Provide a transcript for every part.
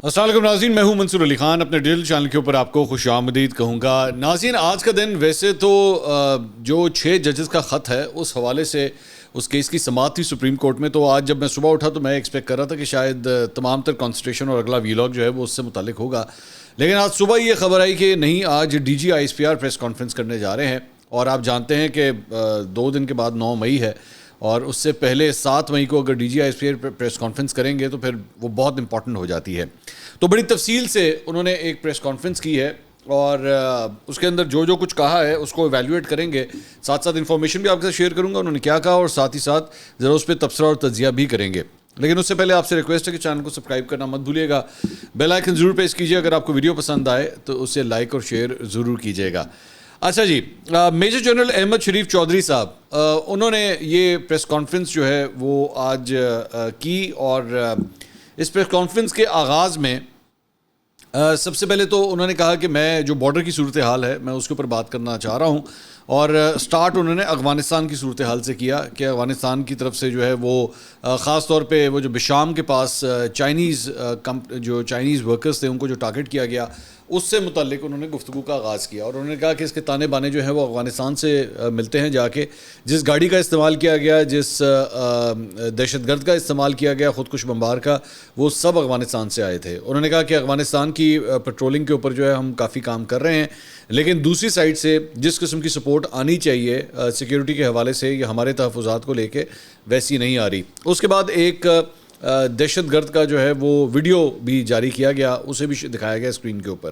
السلام علیکم ناظرین، میں ہوں منصور علی خان. اپنے ڈیجیٹل چینل کے اوپر آپ کو خوش آمدید کہوں گا. ناظرین، آج کا دن ویسے تو جو 6 ججز کا خط ہے اس حوالے سے اس کیس کی سماعت تھی سپریم کورٹ میں. تو آج جب میں صبح اٹھا تو میں ایکسپیکٹ کر رہا تھا کہ شاید تمام تر کانسنٹریشن اور اگلا ویلاگ جو ہے وہ اس سے متعلق ہوگا. لیکن آج صبح یہ خبر آئی کہ نہیں، آج D G I S P R press conference کرنے جا رہے ہیں. اور آپ جانتے ہیں کہ 2 دن کے بعد 9 مئی ہے، اور اس سے پہلے 7 مئی کو اگر D G I S P R press conference کریں گے تو پھر وہ بہت امپورٹنٹ ہو جاتی ہے. تو بڑی تفصیل سے انہوں نے ایک پریس کانفرنس کی ہے اور اس کے اندر جو کچھ کہا ہے اس کو ایویلیویٹ کریں گے. ساتھ ساتھ انفارمیشن بھی آپ کے ساتھ شیئر کروں گا انہوں نے کیا کہا، اور ساتھ ہی ساتھ ذرا اس پہ تبصرہ اور تجزیہ بھی کریں گے. لیکن اس سے پہلے آپ سے ریکویسٹ ہے کہ چینل کو سبسکرائب کرنا مت بھولیے گا. بیل آئیکن ضرور پریس کیجیے. اگر آپ کو ویڈیو پسند آئے تو اسے لائک اور شیئر ضرور کیجیے گا. اچھا جی، میجر جنرل احمد شریف چودھری صاحب انہوں نے یہ پریس کانفرنس جو ہے وہ آج کی. اور اس پریس کانفرنس کے آغاز میں سب سے پہلے تو انہوں نے کہا کہ میں جو بارڈر کی صورتحال ہے میں اس کے اوپر بات کرنا چاہ رہا ہوں. اور سٹارٹ انہوں نے افغانستان کی صورتحال سے کیا کہ افغانستان کی طرف سے جو ہے وہ خاص طور پہ وہ جو بشام کے پاس چائنیز ورکرز تھے ان کو جو ٹارگٹ کیا گیا اس سے متعلق انہوں نے گفتگو کا آغاز کیا. اور انہوں نے کہا کہ اس کے تانے بانے جو ہیں وہ افغانستان سے ملتے ہیں. جا کے جس گاڑی کا استعمال کیا گیا، جس دہشت گرد کا استعمال کیا گیا، خودکش بمبار کا، وہ سب افغانستان سے آئے تھے. انہوں نے کہا کہ افغانستان کی پیٹرولنگ کے اوپر جو ہے ہم کافی کام کر رہے ہیں، لیکن دوسری سائڈ سے جس قسم کی سپورٹ آنی چاہیے سیکیورٹی کے حوالے سے یا ہمارے تحفظات کو لے کے ویسی نہیں آ رہی. اس کے بعد ایک دہشت گرد کا جو ہے وہ ویڈیو بھی جاری کیا گیا، اسے بھی دکھایا گیا اسکرین کے اوپر.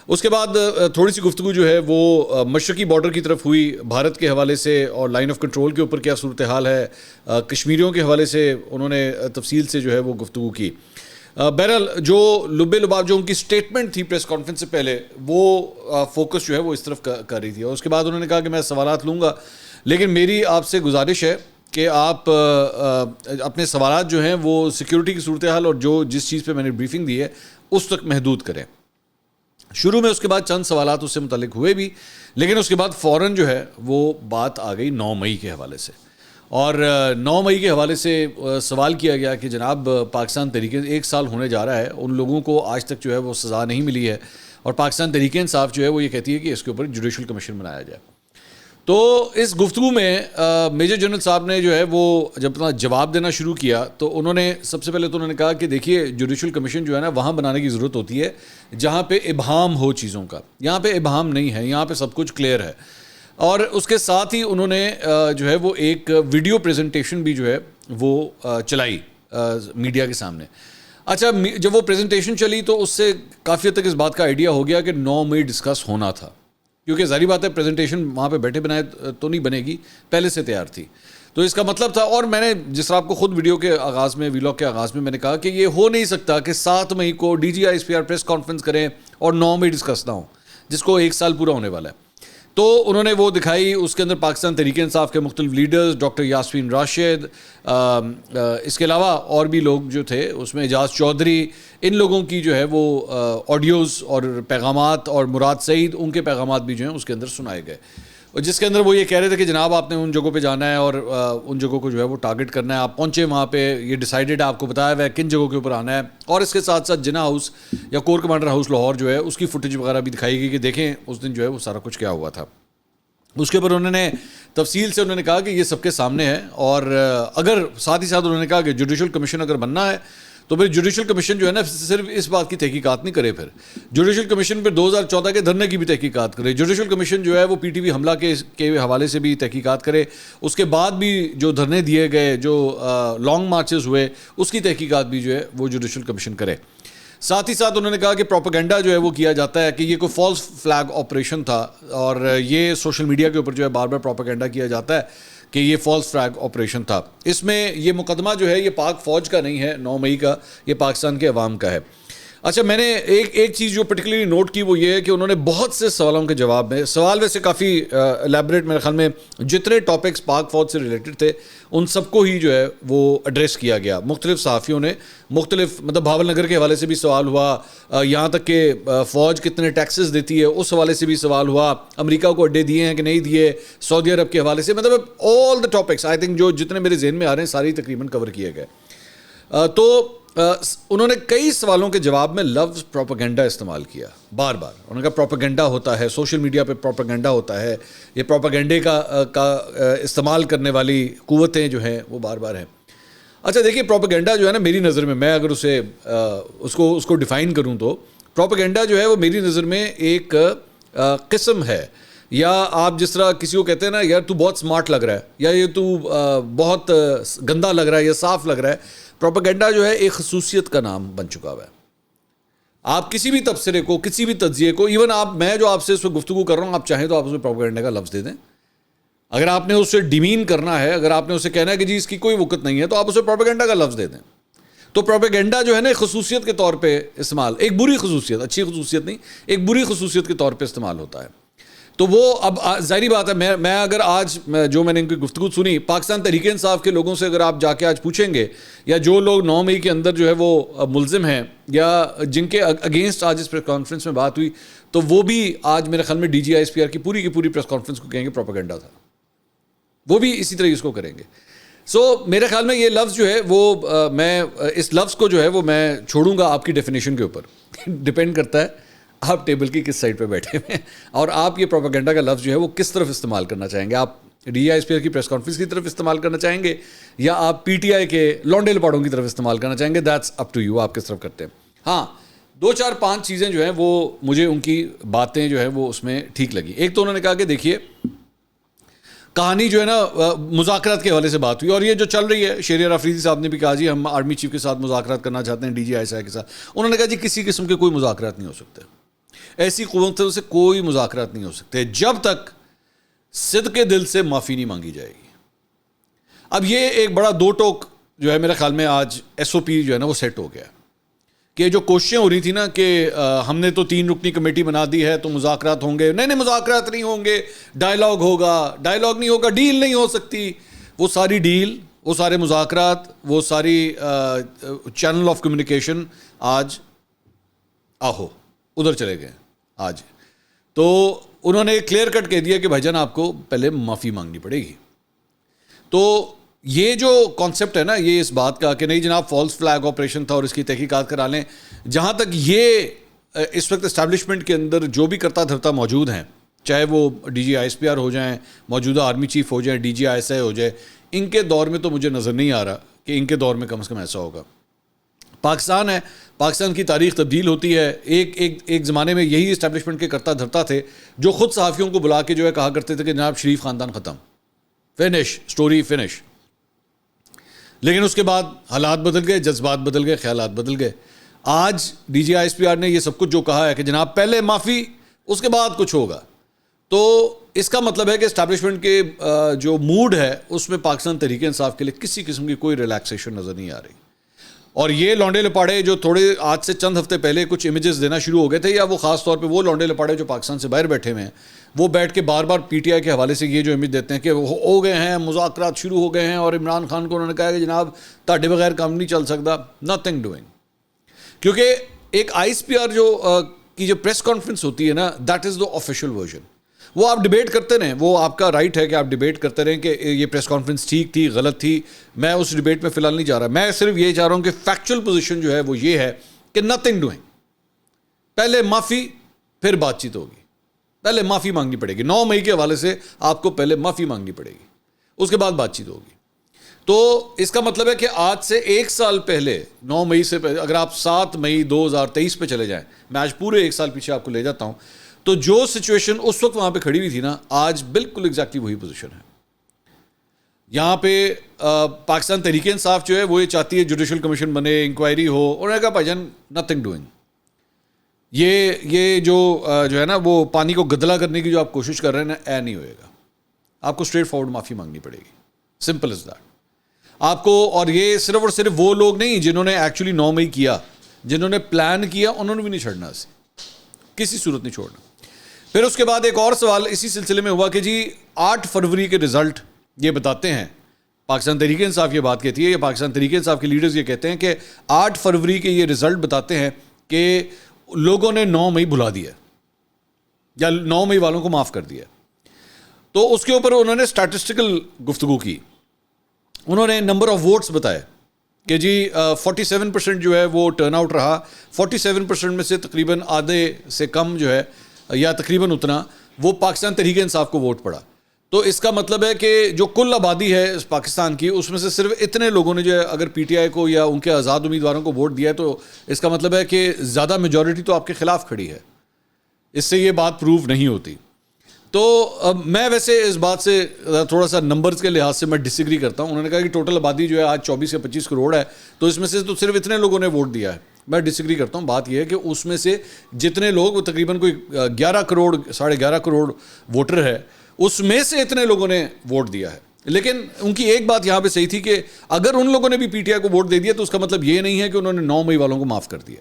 اس کے بعد تھوڑی سی گفتگو جو ہے وہ مشرقی بارڈر کی طرف ہوئی بھارت کے حوالے سے، اور لائن آف کنٹرول کے اوپر کیا صورتحال ہے، کشمیریوں کے حوالے سے انہوں نے تفصیل سے جو ہے وہ گفتگو کی. بہرحال جو لبے لباب جو ان کی سٹیٹمنٹ تھی پریس کانفرنس سے پہلے، وہ فوکس جو ہے وہ اس طرف کر رہی تھی. اور اس کے بعد انہوں نے کہا کہ میں سوالات لوں گا، لیکن میری آپ سے گزارش ہے کہ آپ اپنے سوالات جو ہیں وہ سیکیورٹی کی صورتحال اور جس چیز پہ میں نے بریفنگ دی ہے اس تک محدود کریں. شروع میں اس کے بعد چند سوالات اس سے متعلق ہوئے بھی، لیکن اس کے بعد فوراً جو ہے وہ بات آ گئی 9 مئی کے حوالے سے. اور 9 مئی کے حوالے سے سوال کیا گیا کہ جناب پاکستان تحریک 1 سال ہونے جا رہا ہے، ان لوگوں کو آج تک جو ہے وہ سزا نہیں ملی ہے، اور پاکستان تحریک انصاف جو ہے وہ یہ کہتی ہے کہ اس کے اوپر جوڈیشل کمیشن بنایا جائے. تو اس گفتگو میں میجر جنرل صاحب نے جو ہے وہ جب اپنا جواب دینا شروع کیا تو انہوں نے سب سے پہلے تو انہوں نے کہا کہ دیکھیے جوڈیشل کمیشن جو ہے نا وہاں بنانے کی ضرورت ہوتی ہے جہاں پہ ابہام ہو چیزوں کا. یہاں پہ ابہام نہیں ہے، یہاں پہ سب کچھ کلیئر ہے. اور اس کے ساتھ ہی انہوں نے جو ہے وہ ایک ویڈیو پریزنٹیشن بھی جو ہے وہ چلائی میڈیا کے سامنے. اچھا، جب وہ پریزنٹیشن چلی تو اس سے کافی حد تک اس بات کا آئیڈیا ہو گیا کہ 9 مئی ڈسکس ہونا تھا، کیونکہ ظاہری بات ہے پریزنٹیشن وہاں پہ بیٹھے بنائے تو نہیں بنے گی، پہلے سے تیار تھی. تو اس کا مطلب تھا، اور میں نے جس طرح آپ کو خود ویڈیو کے آغاز میں ویلاگ کے آغاز میں نے کہا کہ یہ ہو نہیں سکتا کہ 7 مئی کو D G I S P R press conference کریں اور 9 مئی ڈسکس نہ ہو، جس کو 1 سال پورا ہونے والا ہے. تو انہوں نے وہ دکھائی، اس کے اندر پاکستان تحریک انصاف کے مختلف لیڈرز، ڈاکٹر یاسمین راشد، اس کے علاوہ اور بھی لوگ جو تھے اس میں اعجاز چودھری، ان لوگوں کی جو ہے وہ آڈیوز اور پیغامات، اور مراد سعید، ان کے پیغامات بھی جو ہیں اس کے اندر سنائے گئے، جس کے اندر وہ یہ کہہ رہے تھے کہ جناب آپ نے ان جگہوں پہ جانا ہے اور ان جگہوں کو جو ہے وہ ٹارگٹ کرنا ہے. آپ پہنچے وہاں پہ، یہ ڈیسائیڈڈ ہے، آپ کو بتایا ہوا ہے کن جگہوں کے اوپر آنا ہے. اور اس کے ساتھ ساتھ جناح ہاؤس یا کور کمانڈر ہاؤس لاہور جو ہے اس کی فوٹیج وغیرہ بھی دکھائی گئی کہ دیکھیں اس دن جو ہے وہ سارا کچھ کیا ہوا تھا. اس کے اوپر انہوں نے تفصیل سے انہوں نے کہا کہ یہ سب کے سامنے ہے. اور اگر ساتھ ہی ساتھ انہوں نے کہا کہ جوڈیشل کمیشن اگر بننا ہے تو پھر جوڈیشل کمیشن جو ہے نا صرف اس بات کی تحقیقات نہیں کرے، پھر جوڈیشل کمیشن پھر 2014 کے دھرنے کی بھی تحقیقات کرے. جوڈیشل کمیشن جو ہے وہ پی ٹی وی حملہ کے حوالے سے بھی تحقیقات کرے. اس کے بعد بھی جو دھرنے دیے گئے، جو لانگ مارچز ہوئے، اس کی تحقیقات بھی جو ہے وہ جوڈیشل کمیشن کرے. ساتھ ہی ساتھ انہوں نے کہا کہ پروپیگنڈا جو ہے وہ کیا جاتا ہے کہ یہ کوئی فالس فلیگ آپریشن تھا، اور یہ سوشل میڈیا کے اوپر جو ہے بار بار پروپیگنڈا کیا جاتا ہے کہ یہ فالس فلیگ آپریشن تھا. اس میں یہ مقدمہ جو ہے یہ پاک فوج کا نہیں ہے 9 مئی کا، یہ پاکستان کے عوام کا ہے. اچھا، میں نے ایک چیز جو پرٹیکولرلی نوٹ کی وہ یہ ہے کہ انہوں نے بہت سے سوالوں کے جواب میں، سوال ویسے کافی الیبریٹ میرے خیال میں جتنے ٹاپکس پاک فوج سے ریلیٹڈ تھے ان سب کو ہی جو ہے وہ ایڈریس کیا گیا. مختلف صحافیوں نے مختلف، مطلب بھاول نگر کے حوالے سے بھی سوال ہوا، یہاں تک کہ فوج کتنے ٹیکسز دیتی ہے اس حوالے سے بھی سوال ہوا، امریکہ کو اڈے دیے ہیں کہ نہیں دیے، سعودی عرب کے حوالے سے، مطلب آل دا ٹاپکس آئی تھنک جو جتنے میرے ذہن میں آ رہے ہیں ساری تقریباً کور کیے گئے. تو انہوں نے کئی سوالوں کے جواب میں لفظ پروپیگنڈا استعمال کیا بار بار. انہوں نے کہا پروپیگنڈا ہوتا ہے, سوشل میڈیا پہ پروپیگنڈا ہوتا ہے, یہ پروپیگنڈے کا استعمال کرنے والی قوتیں جو ہیں وہ بار بار ہیں. اچھا دیکھیے, پروپیگنڈا جو ہے نا میری نظر میں اگر اس کو ڈیفائن کروں تو پروپیگنڈا جو ہے وہ میری نظر میں ایک قسم ہے, یا آپ جس طرح کسی کو کہتے ہیں نا یار تو بہت سمارٹ لگ رہا ہے, یا یہ تو بہت گندا لگ رہا ہے یا صاف لگ رہا ہے. پروپیگنڈا جو ہے ایک خصوصیت کا نام بن چکا ہوا ہے. آپ کسی بھی تبصرے کو, کسی بھی تجزیے کو, ایون میں جو آپ سے اس وقت گفتگو کر رہا ہوں, آپ چاہیں تو آپ اس میں پروپیگنڈا کا لفظ دے دیں. اگر آپ نے اسے ڈیمین کرنا ہے, اگر آپ نے اسے کہنا ہے کہ جی اس کی کوئی وقت نہیں ہے, تو آپ اسے پروپیگنڈا کا لفظ دے دیں. تو پروپیگنڈا جو ہے نا ایک خصوصیت کے طور پہ استعمال, ایک بری خصوصیت, اچھی خصوصیت نہیں, ایک بری خصوصیت کے طور پہ استعمال ہوتا ہے. تو وہ اب ظاہری بات ہے, میں اگر آج جو میں نے ان کی گفتگو سنی, پاکستان تحریک انصاف کے لوگوں سے اگر آپ جا کے آج پوچھیں گے, یا جو لوگ 9 مئی کے اندر جو ہے وہ ملزم ہیں یا جن کے اگینسٹ آج اس پریس کانفرنس میں بات ہوئی, تو وہ بھی آج میرے خیال میں D G I S P R کی پوری پریس کانفرنس کو کہیں گے پروپیگنڈا تھا. وہ بھی اسی طرح اس کو کریں گے. سو میرے خیال میں یہ لفظ جو ہے وہ میں اس لفظ کو جو ہے وہ میں چھوڑوں گا آپ کی ڈیفینیشن کے اوپر. ڈپینڈ کرتا ہے آپ ٹیبل کی کس سائڈ پہ بیٹھے ہوئے ہیں, اور آپ یہ پروپیگنڈا کا لفظ جو ہے وہ کس طرف استعمال کرنا چاہیں گے. آپ D I S P R کی پریس کانفرنس کی طرف استعمال کرنا چاہیں گے, یا آپ پی ٹی آئی کے لونڈے لپاڑوں کی طرف استعمال کرنا چاہیں گے. دیٹس اپ ٹو یو, آپ کس طرف کرتے ہیں. ہاں 2-4-5 چیزیں جو ہیں وہ مجھے ان کی باتیں جو ہیں وہ اس میں ٹھیک لگی. ایک تو انہوں نے کہا کہ دیکھیے کہانی جو ہے نا مذاکرات کے حوالے سے بات ہوئی, اور یہ جو چل رہی ہے, شہریار آفریدی صاحب نے بھی کہا جی ہم آرمی چیف کے ساتھ مذاکرات کرنا چاہتے ہیں, D G I S I کے ساتھ. انہوں نے کہا جی کسی قسم کے کوئی مذاکرات نہیں ہو سکتے, ایسی قوتوں سے کوئی مذاکرات نہیں ہو سکتے جب تک صدق کے دل سے معافی نہیں مانگی جائے گی. اب یہ ایک بڑا دو ٹوک جو ہے میرے خیال میں آج ایس او پی جو ہے نا وہ سیٹ ہو گیا, کہ جو کوششیں ہو رہی تھی نا کہ ہم نے تو 3 رکنی کمیٹی بنا دی ہے تو مذاکرات ہوں گے, نہیں مذاکرات نہیں ہوں گے, ڈائلاگ ہوگا, ڈائلاگ نہیں ہوگا, ڈیل نہیں ہو سکتی. وہ ساری ڈیل, وہ سارے مذاکرات, وہ ساری چینل آف کمیونیکیشن آج آہو ادھر چلے گئے آج. تو انہوں نے کلیئر کٹ کہہ دیا کہ بھائی جان آپ کو پہلے معافی مانگنی پڑے گی. تو یہ جو کانسیپٹ ہے نا یہ اس بات کا کہ نہیں جناب فالس فلیگ آپریشن تھا اور اس کی تحقیقات کرا لیں, جہاں تک یہ اس وقت اسٹیبلشمنٹ کے اندر جو بھی کرتا دھرتا موجود ہیں, چاہے وہ D G I S P R ہو جائیں, موجودہ آرمی چیف ہو جائیں, D G I S I ہو جائے, ان کے دور میں تو مجھے نظر نہیں آ رہا کہ ان کے دور میں کم از کم ایسا ہوگا. پاکستان ہے, پاکستان کی تاریخ تبدیل ہوتی ہے. ایک زمانے میں یہی اسٹیبلشمنٹ کے کرتا دھرتا تھے جو خود صحافیوں کو بلا کے جو ہے کہا کرتے تھے کہ جناب شریف خاندان ختم, فنش, سٹوری فنش. لیکن اس کے بعد حالات بدل گئے, جذبات بدل گئے, خیالات بدل گئے. آج D G I S P R نے یہ سب کچھ جو کہا ہے کہ جناب پہلے معافی اس کے بعد کچھ ہوگا, تو اس کا مطلب ہے کہ اسٹیبلشمنٹ کے جو موڈ ہے اس میں پاکستان تحریک انصاف کے لیے کسی قسم کی کوئی ریلیکسیشن نظر نہیں آ رہی. اور یہ لونڈے لپاڑے جو تھوڑے آج سے چند ہفتے پہلے کچھ امیجز دینا شروع ہو گئے تھے, یا وہ خاص طور پہ وہ لونڈے لپاڑے جو پاکستان سے باہر بیٹھے ہوئے ہیں, وہ بیٹھ کے بار بار پی ٹی آئی کے حوالے سے یہ جو امیج دیتے ہیں کہ ہو گئے ہیں مذاکرات شروع ہو گئے ہیں, اور عمران خان کو انہوں نے کہا کہ جناب تہاڈے بغیر کام نہیں چل سکتا, نتھنگ ڈوئنگ. کیونکہ ایک آئی ایس پی آر کی جو پریس کانفرنس ہوتی ہے نا, that is the official version. وہ آپ ڈیبیٹ کرتے رہیں, وہ آپ کا رائٹ ہے کہ آپ ڈیبیٹ کرتے رہیں کہ یہ پریس کانفرنس ٹھیک تھی غلط تھی. میں اس ڈیبیٹ میں فی الحال نہیں جا رہا, میں صرف یہ چاہ رہا ہوں کہ فیکچوئل پوزیشن جو ہے وہ یہ ہے کہ نتھنگ ڈوئنگ. پہلے معافی پھر بات چیت ہوگی, پہلے معافی مانگنی پڑے گی. 9 مئی کے حوالے سے آپ کو پہلے معافی مانگنی پڑے گی, اس کے بعد بات چیت ہوگی. تو اس کا مطلب ہے کہ آج سے 1 سال پہلے, 9 مئی سے پہلے, اگر آپ 7 مئی 2023 پہ چلے جائیں, میں آج پورے 1 سال پیچھے آپ کو لے جاتا ہوں, تو جو سچویشن اس وقت وہاں پہ کھڑی ہوئی تھی نا, آج بالکل ایگزیکٹلی وہی پوزیشن ہے. یہاں پہ پاکستان تحریک انصاف جو ہے وہ یہ چاہتی ہے جوڈیشل کمیشن بنے, انکوائری ہو. انہوں نے کہا بھائی جان نتھنگ ڈوئنگ. یہ جو ہے نا وہ پانی کو گدلا کرنے کی جو آپ کوشش کر رہے ہیں نا, نہیں ہوئے گا. آپ کو اسٹریٹ فارورڈ معافی مانگنی پڑے گی, سمپل از دیٹ. آپ کو, اور یہ صرف اور صرف وہ لوگ نہیں جنہوں نے ایکچولی 9 مئی کیا, جنہوں نے پلان کیا انہوں نے بھی نہیں چھڑنا, اسے کسی صورت نہیں چھوڑنا. پھر اس کے بعد ایک اور سوال اسی سلسلے میں ہوا کہ جی 8 فروری کے رزلٹ یہ بتاتے ہیں, پاکستان تحریک انصاف یہ بات کہتی ہے, یا پاکستان تحریک انصاف کے لیڈرز یہ کہتے ہیں کہ 8 فروری کے یہ رزلٹ بتاتے ہیں کہ لوگوں نے 9 مئی بھلا دیا یا 9 مئی والوں کو معاف کر دیا. تو اس کے اوپر انہوں نے اسٹیٹسٹیکل گفتگو کی, انہوں نے نمبر آف ووٹس بتائے کہ جی 47% جو ہے وہ ٹرن آؤٹ رہا. 47% میں سے تقریباً آدھے سے کم جو ہے یا تقریباً اتنا وہ پاکستان تحریک انصاف کو ووٹ پڑا. تو اس کا مطلب ہے کہ جو کل آبادی ہے اس پاکستان کی اس میں سے صرف اتنے لوگوں نے جو ہے اگر پی ٹی آئی کو یا ان کے آزاد امیدواروں کو ووٹ دیا ہے تو اس کا مطلب ہے کہ زیادہ میجورٹی تو آپ کے خلاف کھڑی ہے. اس سے یہ بات پروو نہیں ہوتی. تو میں ویسے اس بات سے تھوڑا سا نمبرز کے لحاظ سے میں ڈس ایگری کرتا ہوں. انہوں نے کہا کہ ٹوٹل آبادی جو ہے آج 24 یا 25 کروڑ ہے تو اس میں سے تو صرف اتنے لوگوں نے ووٹ دیا ہے. میں ڈس ایگری کرتا ہوں. بات یہ ہے کہ اس میں سے جتنے لوگ وہ تقریباً کوئی 11 کروڑ 11.5 کروڑ ووٹر ہے اس میں سے اتنے لوگوں نے ووٹ دیا ہے. لیکن ان کی ایک بات یہاں پہ صحیح تھی کہ اگر ان لوگوں نے بھی پی ٹی آئی کو ووٹ دے دیا تو اس کا مطلب یہ نہیں ہے کہ انہوں نے 9 مئی والوں کو معاف کر دیا.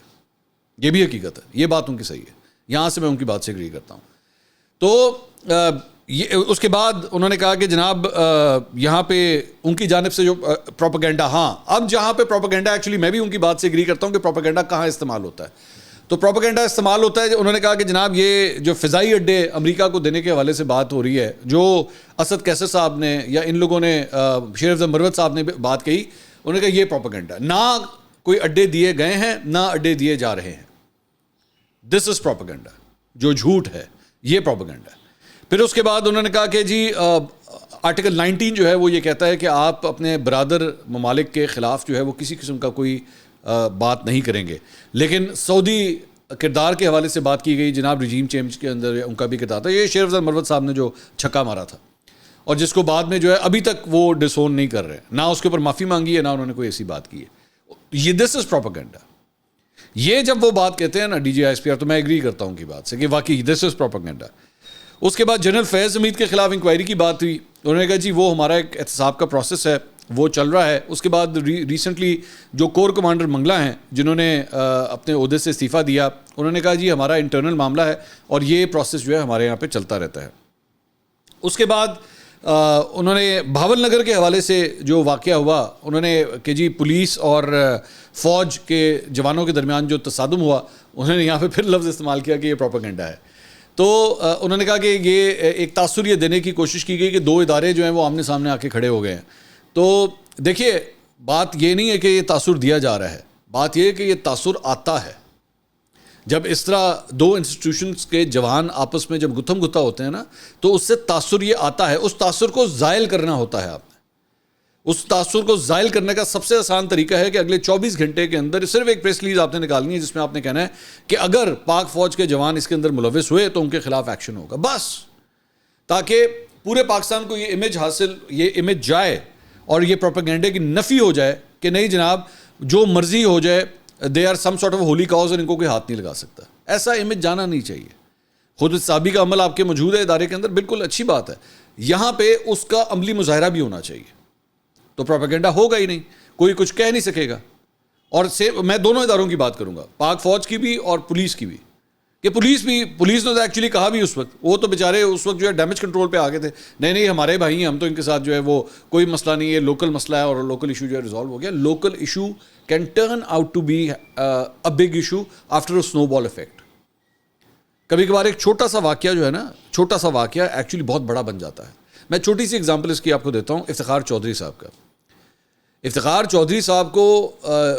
یہ بھی حقیقت ہے. یہ بات ان کی صحیح ہے. یہاں سے میں ان کی بات سے ایگری کرتا ہوں. تو اس کے بعد انہوں نے کہا کہ جناب یہاں پہ ان کی جانب سے جو پروپیگنڈا, ہاں اب جہاں پہ پروپیگنڈا ایکچولی میں بھی ان کی بات سے ایگری کرتا ہوں کہ پروپیگنڈا کہاں استعمال ہوتا ہے. تو پروپیگنڈا استعمال ہوتا ہے. انہوں نے کہا کہ جناب یہ جو فضائی اڈے امریکہ کو دینے کے حوالے سے بات ہو رہی ہے جو اسد کیسر صاحب نے یا ان لوگوں نے شیر افضل مروت صاحب نے بات کہی, انہوں نے کہا یہ پروپیگنڈا, نہ کوئی اڈے دیے گئے ہیں نہ اڈے دیے جا رہے ہیں. دس از پروپیگنڈا, جو جھوٹ ہے یہ پروپیگنڈا ہے. پھر اس کے بعد انہوں نے کہا کہ جی آرٹیکل 19 جو ہے وہ یہ کہتا ہے کہ آپ اپنے برادر ممالک کے خلاف جو ہے وہ کسی قسم کا کوئی بات نہیں کریں گے. لیکن سعودی کردار کے حوالے سے بات کی گئی, جناب رجیم چینج کے اندر ان کا بھی کردار تھا. یہ شیر افضل مروت صاحب نے جو چھکا مارا تھا اور جس کو بعد میں جو ہے ابھی تک وہ ڈسون نہیں کر رہے, نہ اس کے اوپر معافی مانگی ہے نہ انہوں نے کوئی ایسی بات کی ہے. یہ دس از پروپیگنڈا. یہ جب وہ بات کہتے ہیں نا D G I S P R, تو میں ایگری کرتا ہوں کی بات سے کہ واقعی دس از پروپیگنڈا. اس کے بعد جنرل فیض حمید کے خلاف انکوائری کی بات ہوئی. انہوں نے کہا جی وہ ہمارا ایک احتساب کا پروسیس ہے وہ چل رہا ہے. اس کے بعد ریسنٹلی جو کور کمانڈر منگلا ہیں جنہوں نے اپنے عہدے سے استعفیٰ دیا, انہوں نے کہا جی ہمارا انٹرنل معاملہ ہے اور یہ پروسیس جو ہے ہمارے یہاں پہ چلتا رہتا ہے. اس کے بعد انہوں نے بھاول نگر کے حوالے سے جو واقعہ ہوا, انہوں نے کہ جی پولیس اور فوج کے جوانوں کے درمیان جو تصادم ہوا, انہوں نے یہاں پہ پھر لفظ استعمال کیا کہ یہ پروپیگنڈا ہے. تو انہوں نے کہا کہ یہ ایک تاثر یہ دینے کی کوشش کی گئی کہ دو ادارے جو ہیں وہ آمنے سامنے آ کے کھڑے ہو گئے ہیں. تو دیکھیے بات یہ نہیں ہے کہ یہ تاثر دیا جا رہا ہے, بات یہ ہے کہ یہ تاثر آتا ہے. جب اس طرح دو انسٹیٹیوشنز کے جوان آپس میں جب گتھم گتھا ہوتے ہیں نا تو اس سے تاثر یہ آتا ہے. اس تاثر کو زائل کرنا ہوتا ہے. آپ نے اس تاثر کو زائل کرنے کا سب سے آسان طریقہ ہے کہ اگلے 24 گھنٹے کے اندر صرف ایک پریس ریلیز آپ نے نکالنی ہے جس میں آپ نے کہنا ہے کہ اگر پاک فوج کے جوان اس کے اندر ملوث ہوئے تو ان کے خلاف ایکشن ہوگا, بس. تاکہ پورے پاکستان کو یہ امیج جائے اور یہ پروپیگنڈے کی نفی ہو جائے کہ نہیں جناب جو مرضی ہو جائے, they are some sort of holy cause اور ان کو کوئی ہاتھ نہیں لگا سکتا. ایسا امیج جانا نہیں چاہیے. خود احتسابی کا عمل آپ کے موجود ہے ادارے کے اندر, بالکل اچھی بات ہے. یہاں پہ اس کا عملی مظاہرہ بھی ہونا چاہیے. تو پروپیگنڈا ہوگا ہی نہیں, کوئی کچھ کہہ نہیں سکے گا. اور میں دونوں اداروں کی بات کروں گا, پاک فوج کی بھی اور پولیس کی بھی, کہ پولیس نے تو ایکچولی کہا بھی اس وقت, وہ تو بیچارے اس وقت جو ہے ڈیمیج کنٹرول پہ آ گئے تھے, نہیں ہمارے بھائی ہیں, ہم تو ان کے ساتھ جو ہے وہ کوئی مسئلہ نہیں ہے, لوکل مسئلہ ہے اور لوکل ایشو جو ہے ریزالو ہو گیا. Local issue can turn out to be a big issue after a snowball effect. کبھی کبھار ایک چھوٹا سا واقعہ جو ہے نا, چھوٹا سا واقعہ ایکچولی بہت بڑا بن جاتا ہے. میں چھوٹی سی ایگزامپل اس کی آپ کو دیتا ہوں. افتخار چودھری صاحب کا, افتخار چودھری صاحب کو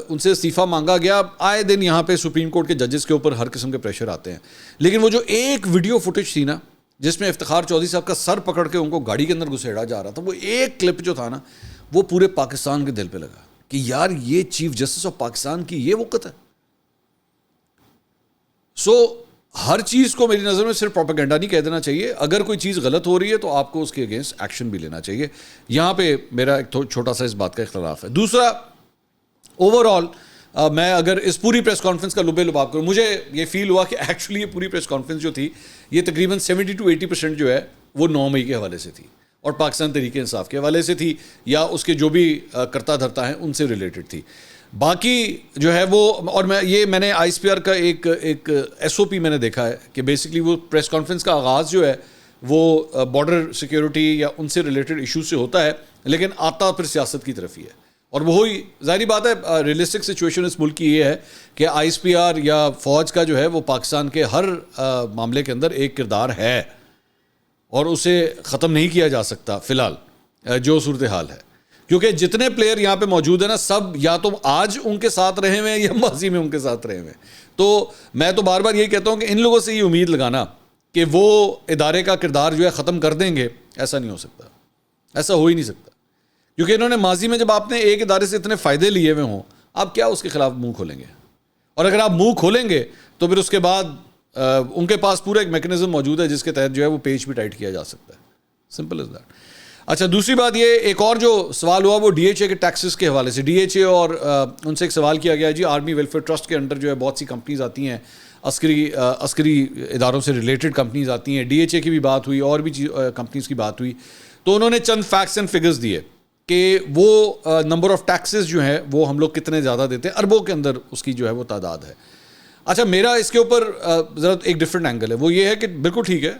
ان سے استعفیٰ مانگا گیا. آئے دن یہاں پہ سپریم کورٹ کے ججز کے اوپر ہر قسم کے پریشر آتے ہیں, لیکن وہ جو ایک ویڈیو فوٹیج تھی نا جس میں افتخار چودھری صاحب کا سر پکڑ کے ان کو گاڑی کے اندر گھسیڑا جا رہا تھا, وہ ایک کلپ جو تھا نا وہ پورے پاکستان کے دل پہ لگا کہ یار یہ چیف جسٹس آف پاکستان کی یہ وقت ہے. سو ہر چیز کو میری نظر میں صرف پروپیگنڈا نہیں کہہ دینا چاہیے. اگر کوئی چیز غلط ہو رہی ہے تو آپ کو اس کے اگینسٹ ایکشن بھی لینا چاہیے. یہاں پہ میرا ایک چھوٹا سا اس بات کا اختلاف ہے. دوسرا, اوور آل میں اگر اس پوری پریس کانفرنس کا لبے لباب کروں, مجھے یہ فیل ہوا کہ ایکچولی یہ پوری پریس کانفرنس جو تھی یہ تقریباً 70 to 80% جو ہے وہ 9 مئی کے حوالے سے تھی اور پاکستان تحریک انصاف کے حوالے سے تھی یا اس کے جو بھی کرتا دھرتا ہیں ان سے ریلیٹڈ تھی. باقی جو ہے وہ, اور میں نے آئی ایس پی آر کا ایک ایس او پی میں نے دیکھا ہے کہ بیسکلی وہ پریس کانفرنس کا آغاز جو ہے وہ بارڈر سیکیورٹی یا ان سے ریلیٹڈ ایشو سے ہوتا ہے, لیکن آتا پھر سیاست کی طرف ہی ہے. اور وہی ظاہری بات ہے, ریئلسٹک سچویشن اس ملک کی یہ ہے کہ آئی ایس پی آر یا فوج کا جو ہے وہ پاکستان کے ہر معاملے کے اندر ایک کردار ہے اور اسے ختم نہیں کیا جا سکتا فی الحال جو صورتحال ہے. کیونکہ جتنے پلیئر یہاں پہ موجود ہیں نا سب یا تو آج ان کے ساتھ رہے ہوئے ہیں یا ماضی میں ان کے ساتھ رہے ہوئے ہیں. تو میں تو بار بار یہی کہتا ہوں کہ ان لوگوں سے یہ امید لگانا کہ وہ ادارے کا کردار جو ہے ختم کر دیں گے, ایسا نہیں ہو سکتا, ایسا ہو ہی نہیں سکتا. کیونکہ انہوں نے ماضی میں جب آپ نے ایک ادارے سے اتنے فائدے لیے ہوئے ہوں, آپ کیا اس کے خلاف منہ کھولیں گے؟ اور اگر آپ منہ کھولیں گے تو پھر اس کے بعد ان کے پاس پورا ایک میکنزم موجود ہے جس کے تحت جو ہے وہ پیج بھی ٹائٹ کیا جا سکتا ہے. Simple is that. اچھا, دوسری بات یہ, ایک اور جو سوال ہوا وہ ڈی ایچ اے کے ٹیکسز کے حوالے سے. ڈی ایچ اے اور ان سے ایک سوال کیا گیا جی آرمی ویلفیئر ٹرسٹ کے انڈر جو ہے بہت سی کمپنیز آتی ہیں, عسکری اداروں سے ریلیٹڈ کمپنیز آتی ہیں. ڈی ایچ اے کی بھی بات ہوئی اور بھی کمپنیز کی بات ہوئی, تو انہوں نے چند فیکٹس اینڈ فگرز دیے کہ وہ نمبر آف ٹیکسز جو ہیں وہ ہم لوگ کتنے زیادہ دیتے ہیں, اربوں کے اندر اس کی جو ہے وہ تعداد ہے. اچھا, میرا اس کے اوپر ذرا ایک ڈفرینٹ اینگل ہے. وہ یہ ہے کہ بالکل ٹھیک ہے,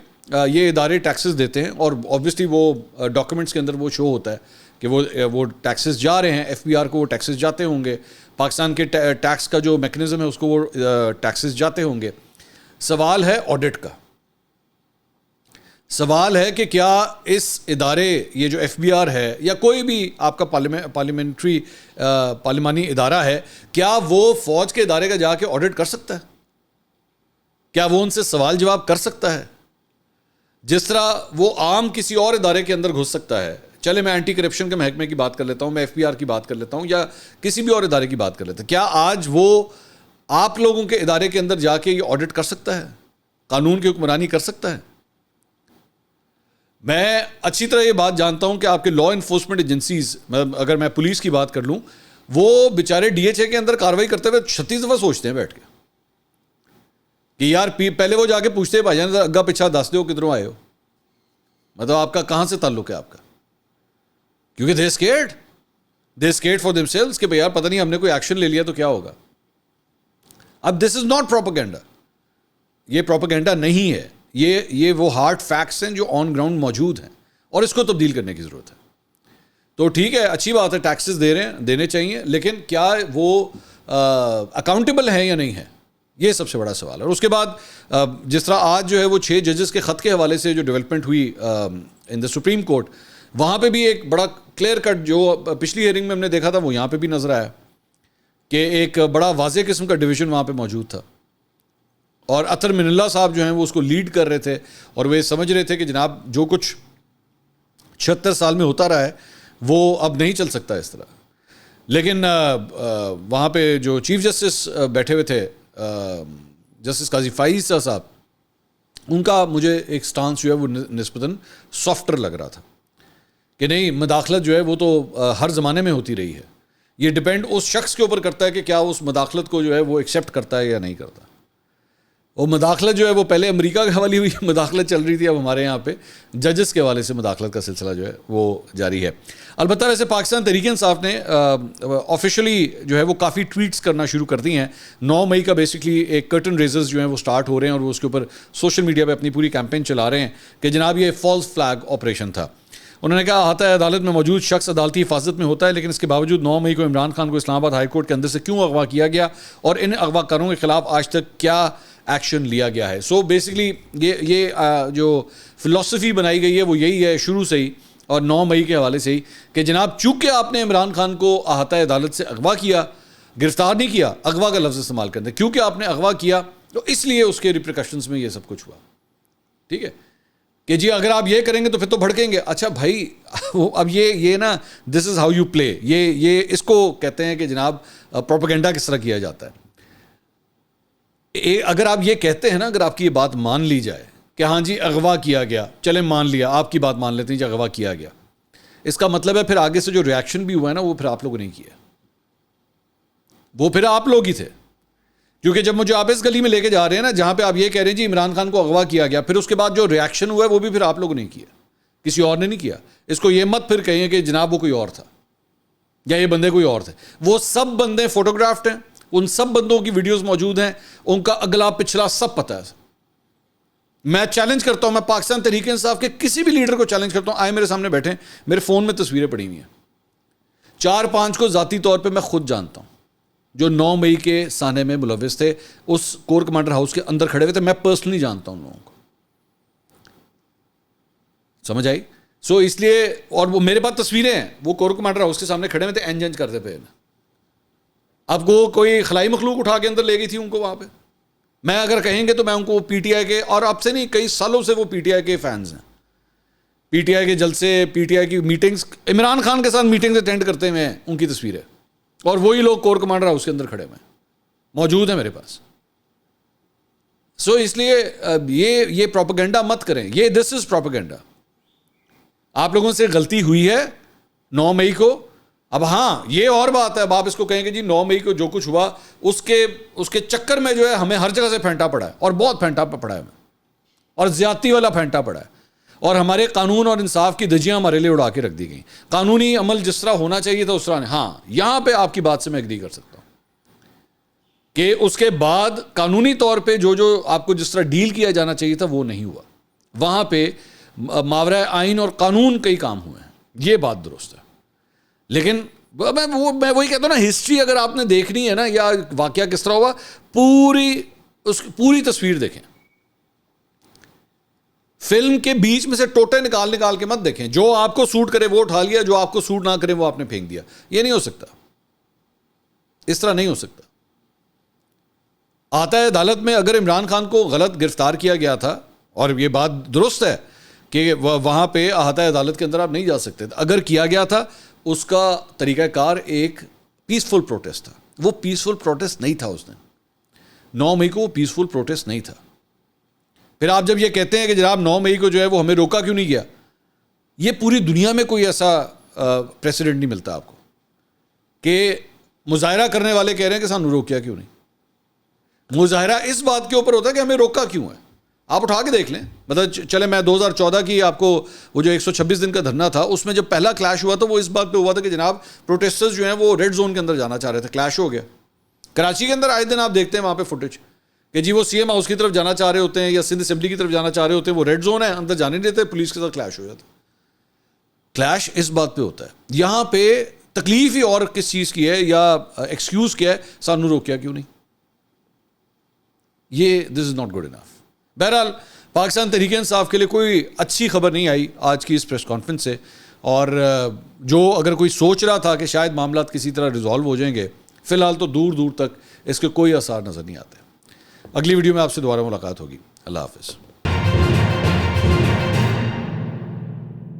یہ ادارے ٹیکسز دیتے ہیں اور آبویسلی وہ ڈاکومنٹس کے اندر وہ شو ہوتا ہے کہ وہ ٹیکسز جا رہے ہیں, ایف بی آر کو وہ ٹیکسز جاتے ہوں گے, پاکستان کے ٹیکس کا جو میکنزم ہے اس کو وہ ٹیکسز جاتے ہوں گے. سوال ہے آڈٹ کا. سوال ہے کہ کیا اس ادارے, یہ جو ایف بی آر ہے یا کوئی بھی آپ کا پارلیمانی ادارہ ہے, کیا وہ فوج کے ادارے کا جا کے آڈٹ کر سکتا ہے؟ کیا وہ ان سے سوال جواب کر سکتا ہے جس طرح وہ عام کسی اور ادارے کے اندر گھس سکتا ہے؟ چلے میں اینٹی کرپشن کے محکمے کی بات کر لیتا ہوں, میں ایف بی آر کی بات کر لیتا ہوں, یا کسی بھی اور ادارے کی بات کر لیتا ہوں. کیا آج وہ آپ لوگوں کے ادارے کے اندر جا کے یہ آڈٹ کر سکتا ہے, قانون کی حکمرانی کر سکتا ہے؟ میں اچھی طرح یہ بات جانتا ہوں کہ آپ کے لا انفورسمنٹ ایجنسیز, اگر میں پولیس کی بات کر لوں, وہ بیچارے ڈی ایچ اے کے اندر کاروائی کرتے ہوئے 36 دفعہ سوچتے ہیں بیٹھ کے کہ یار پہلے وہ جا کے پوچھتے ہیں بھائی جان اگا پیچھا دس دو کدھروں آئے ہو, مطلب آپ کا کہاں سے تعلق ہے آپ کا, کیونکہ دے اسکیئرڈ فار دیم سیلز کہ بھائی یار پتہ نہیں ہم نے کوئی ایکشن لے لیا تو کیا ہوگا. اب دس از ناٹ پروپیگنڈا, یہ پروپیگنڈا نہیں ہے, یہ وہ ہارڈ فیکٹس ہیں جو آن گراؤنڈ موجود ہیں اور اس کو تبدیل کرنے کی ضرورت ہے. تو ٹھیک ہے, اچھی بات ہے, ٹیکسز دے رہے ہیں, دینے چاہیے, لیکن کیا وہ اکاؤنٹیبل ہیں یا نہیں ہے, یہ سب سے بڑا سوال ہے. اور اس کے بعد جس طرح آج جو ہے وہ 6 ججز کے خط کے حوالے سے جو ڈیولپمنٹ ہوئی ان دا سپریم کورٹ, وہاں پہ بھی ایک بڑا کلیئر کٹ جو پچھلی ہیئرنگ میں ہم نے دیکھا تھا وہ یہاں پہ بھی نظر آیا کہ ایک بڑا واضح قسم کا ڈویژن وہاں پہ موجود تھا. اور اطہر من اللہ صاحب جو ہیں وہ اس کو لیڈ کر رہے تھے اور وہ سمجھ رہے تھے کہ جناب جو کچھ 76 سال میں ہوتا رہا ہے وہ اب نہیں چل سکتا اس طرح. لیکن وہاں پہ جو چیف جسٹس بیٹھے ہوئے تھے, جسٹس قاضی فائز صاحب, ان کا مجھے ایک سٹانس جو ہے وہ نسبتاً سافٹر لگ رہا تھا کہ نہیں, مداخلت جو ہے وہ تو ہر زمانے میں ہوتی رہی ہے, یہ ڈیپینڈ اس شخص کے اوپر کرتا ہے کہ کیا اس مداخلت کو جو ہے وہ ایکسیپٹ کرتا ہے یا نہیں کرتا. وہ مداخلت جو ہے وہ پہلے امریکہ کے حوالے ہوئی مداخلت چل رہی تھی, اب ہمارے یہاں پہ ججز کے حوالے سے مداخلت کا سلسلہ جو ہے وہ جاری ہے. البتہ ویسے پاکستان تحریک انصاف نے آفیشلی جو ہے وہ کافی ٹویٹس کرنا شروع کر دی ہیں. 9 مئی کا بیسکلی ایک کرٹن ریزرز جو ہیں وہ سٹارٹ ہو رہے ہیں اور وہ اس کے اوپر سوشل میڈیا پہ اپنی پوری کیمپین چلا رہے ہیں کہ جناب یہ فالس فلیگ آپریشن تھا. انہوں نے کہا احاطہ عدالت میں موجود شخص عدالتی حفاظت میں ہوتا ہے, لیکن اس کے باوجود 9 مئی کو عمران خان کو اسلام آباد ہائی کورٹ کے اندر سے کیوں اغوا کیا گیا اور ان اغوا کاروں کے خلاف آج تک کیا ایکشن لیا گیا ہے. سو بیسکلی یہ جو فلسفی بنائی گئی ہے وہ یہی ہے شروع سے ہی اور 9 مئی کے حوالے سے ہی کہ جناب چونکہ آپ نے عمران خان کو احاطہ عدالت سے اغوا کیا, گرفتار نہیں کیا, اغوا کا لفظ استعمال کرتے ہیں, کیونکہ آپ نے اغوا کیا تو اس لیے اس کے ریپریکاشنز میں یہ سب کچھ ہوا. ٹھیک ہے کہ جی اگر آپ یہ کریں گے تو پھر تو بھڑکیں گے. اچھا بھائی, اب یہ نا دس از ہاؤ یو پلے, یہ اس کو کہتے ہیں کہ جناب پروپیگنڈا کس طرح کیا جاتا ہے. اگر آپ یہ کہتے ہیں نا, اگر آپ کی یہ بات مان لی جائے کہ ہاں جی اغوا کیا گیا, چلیں مان لیا, آپ کی بات مان لیتے ہیں جی اغوا کیا گیا, اس کا مطلب ہے پھر آگے سے جو ریاکشن بھی ہوا ہے نا وہ پھر آپ لوگوں نے کیا, وہ پھر آپ لوگ ہی تھے. کیونکہ جب مجھے آپ اس گلی میں لے کے جا رہے ہیں نا جہاں پہ آپ یہ کہہ رہے ہیں جی عمران خان کو اغوا کیا گیا, پھر اس کے بعد جو ریاکشن ہوا ہے وہ بھی پھر آپ لوگوں نے کیا, کسی اور نے نہیں کیا. اس کو یہ مت پھر کہیں کہ جناب وہ کوئی اور تھا یا یہ بندے کوئی اور تھے. وہ سب بندے فوٹوگرافڈ ہیں, ان سب بندوں کی ویڈیوز موجود ہیں, ان کا اگلا پچھلا سب پتہ ہے. میں چیلنج کرتا ہوں, میں پاکستان تحریک انصاف کے کسی بھی لیڈر کو چیلنج کرتا ہوں, آئے میرے سامنے بیٹھیں, میرے فون میں تصویریں پڑی ہوئی ہیں, 4-5 کو ذاتی طور پہ میں خود جانتا ہوں جو 9 مئی کے سانے میں ملوث تھے, اس کور کمانڈر ہاؤس کے اندر کھڑے ہوئے تھے, میں پرسنلی جانتا ہوں ان لوگوں کو. سمجھ آئی؟ سو اس لیے, اور وہ میرے پاس تصویریں ہیں, وہ کور کمانڈر ہاؤس کے سامنے کھڑے ہوئے تھے, انج کرتے پہ. اب وہ کوئی خلائی مخلوق اٹھا کے اندر لے گئی تھی ان کو وہاں پہ. میں اگر کہیں گے تو میں ان کو پی ٹی آئی کے, اور اب سے نہیں کئی سالوں سے وہ پی ٹی آئی کے فینز ہیں, پی ٹی آئی کے جلسے, پی ٹی آئی کی میٹنگز, عمران خان کے ساتھ میٹنگز اٹینڈ کرتے ہوئے ہیں, ان کی تصویریں, اور وہی لوگ کور کمانڈر ہاؤس کے اندر کھڑے ہوئے ہیں, موجود ہیں میرے پاس. سو اس لیے یہ پروپیگنڈا مت کریں, یہ دس از پروپیگنڈا. آپ لوگوں سے غلطی ہوئی ہے 9 مئی کو. اب ہاں یہ اور بات ہے, اب آپ اس کو کہیں گے جی 9 مئی کو جو کچھ ہوا اس کے چکر میں جو ہے ہمیں ہر جگہ سے پھینٹا پڑا ہے, اور بہت پھینٹا پڑا ہے, اور زیادتی والا پھینٹا پڑا ہے, اور ہمارے قانون اور انصاف کی دھجیاں ہمارے لیے اڑا کے رکھ دی گئیں. قانونی عمل جس طرح ہونا چاہیے تھا اس طرح نہیں. ہاں یہاں پہ آپ کی بات سے میں ایگری کر سکتا ہوں کہ اس کے بعد قانونی طور پہ جو آپ کو جس طرح ڈیل کیا جانا چاہیے تھا وہ نہیں ہوا. وہاں پہ ماورائے آئین اور قانون کئی کام ہوئے ہیں, یہ بات درست ہے. لیکن میں وہی کہتا ہوں نا, ہسٹری اگر آپ نے دیکھنی ہے نا, یا واقعہ کس طرح ہوا, پوری تصویر دیکھیں. فلم کے بیچ میں سے ٹوٹے نکال کے مت دیکھیں. جو آپ کو سوٹ کرے وہ اٹھا لیا, جو آپ کو سوٹ نہ کرے وہ آپ نے پھینک دیا. یہ نہیں ہو سکتا, اس طرح نہیں ہو سکتا. آتا ہے عدالت میں اگر عمران خان کو غلط گرفتار کیا گیا تھا, اور یہ بات درست ہے کہ وہاں پہ احاطہ عدالت کے اندر آپ نہیں جا سکتے تھے, اگر کیا گیا تھا اس کا طریقہ کار ایک پیسفل پروٹیسٹ تھا. وہ پیسفل پروٹیسٹ نہیں تھا اس دن 9 مئی کو, وہ پیسفل پروٹیسٹ نہیں تھا. پھر آپ جب یہ کہتے ہیں کہ جناب 9 مئی کو جو ہے وہ ہمیں روکا کیوں نہیں گیا, یہ پوری دنیا میں کوئی ایسا پریسیڈنٹ نہیں ملتا آپ کو کہ مظاہرہ کرنے والے کہہ رہے ہیں کہ سانو روکیا کیوں نہیں. مظاہرہ اس بات کے اوپر ہوتا ہے کہ ہمیں روکا کیوں ہے. آپ اٹھا کے دیکھ لیں, مطلب چلے میں 2014 کی آپ کو وہ جو 126 دن کا دھرنا تھا, اس میں جب پہلا کلیش ہوا تو وہ اس بات پہ ہوا تھا کہ جناب پروٹیسٹرز جو ہیں وہ ریڈ زون کے اندر جانا چاہ رہے تھے, کلیش ہو گیا. کراچی کے اندر آئے دن آپ دیکھتے ہیں وہاں پہ فوٹیج کہ جی وہ سی ایم ہاؤس کی طرف جانا چاہ رہے ہوتے ہیں یا سندھ اسمبلی کی طرف جانا چاہ رہے ہوتے ہیں, وہ ریڈ زون ہے, اندر جانے نہیں دیتے, پولیس کے ساتھ کلیش ہو جاتا. کلیش اس بات پہ ہوتا ہے. یہاں پہ تکلیف ہی اور کس چیز کی ہے, یا ایکسکیوز کیا ہے, سانو روکیا کیوں نہیں. یہ دس از ناٹ گڈ انف. بہرحال پاکستان تحریک انصاف کے لیے کوئی اچھی خبر نہیں آئی آج کی اس پریس کانفرنس سے, اور جو اگر کوئی سوچ رہا تھا کہ شاید معاملات کسی طرح ریزالو ہو جائیں گے, فی الحال تو دور دور تک اس کے کوئی آثار نظر نہیں آتے. اگلی ویڈیو میں آپ سے دوبارہ ملاقات ہوگی. اللہ حافظ.